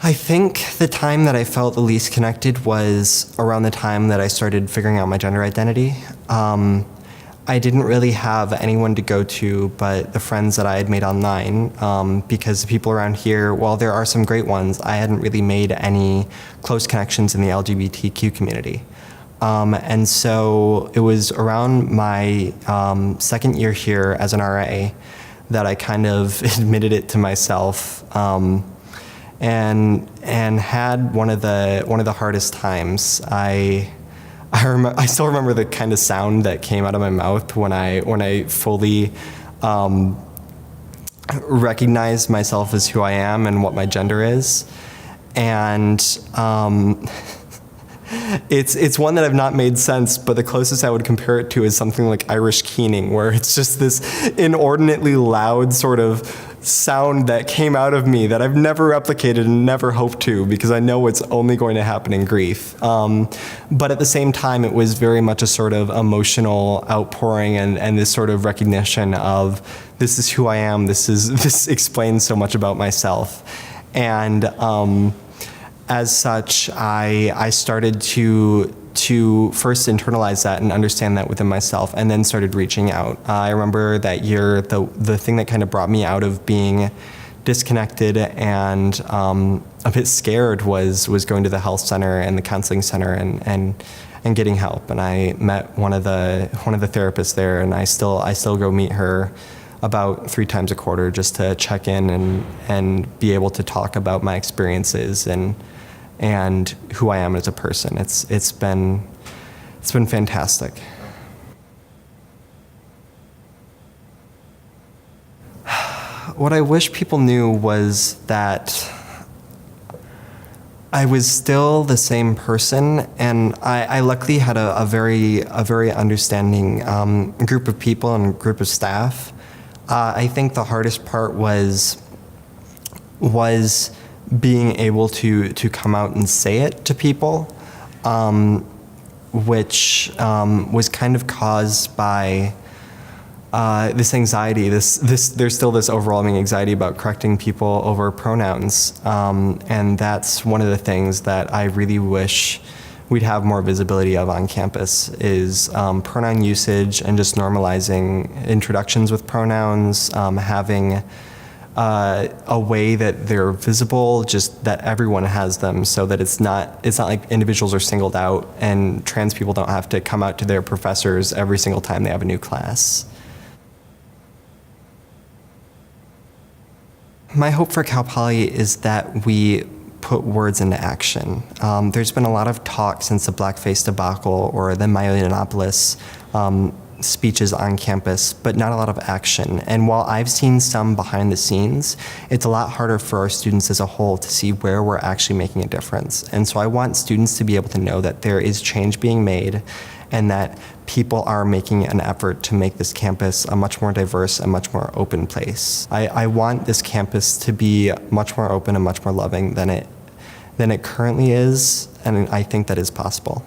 I think the time that I felt the least connected was around the time that I started figuring out my gender identity. I didn't really have anyone to go to but the friends that I had made online, because the people around here, while there are some great ones, I hadn't really made any close connections in the LGBTQ community. And so it was around my second year here as an RA that I kind of admitted it to myself, and had one of the hardest times. I still remember the kind of sound that came out of my mouth when I fully recognized myself as who I am and what my gender is, and it's one that I've not made sense, but the closest I would compare it to is something like Irish keening, where it's just this inordinately loud sort of sound that came out of me that I've never replicated and never hope to, because I know it's only going to happen in grief. But at the same time, it was very much a sort of emotional outpouring and this sort of recognition of, this is who I am, this explains so much about myself. And as such, I started to first internalize that and understand that within myself, and then started reaching out. I remember that year, the thing that kind of brought me out of being disconnected and a bit scared was going to the health center and the counseling center and getting help. And I met one of the therapists there, and I still go meet her about 3 times a quarter just to check in and be able to talk about my experiences and who I am as a person. It's been fantastic. What I wish people knew was that I was still the same person, and I luckily had a very understanding group of people and group of staff. I think the hardest part was being able to come out and say it to people, which was kind of caused by this anxiety. There's still this overwhelming anxiety about correcting people over pronouns, and that's one of the things that I really wish we'd have more visibility of on campus is pronoun usage and just normalizing introductions with pronouns, having a way that they're visible, just that everyone has them, so that it's not like individuals are singled out and trans people don't have to come out to their professors every single time they have a new class. My hope for Cal Poly is that we put words into action. There's been a lot of talk since the blackface debacle or the Maya Yiannopoulos speeches on campus, but not a lot of action. And while I've seen some behind the scenes, it's a lot harder for our students as a whole to see where we're actually making a difference. And so I want students to be able to know that there is change being made and that people are making an effort to make this campus a much more diverse and much more open place. I want this campus to be much more open and much more loving than it currently is, and I think that is possible.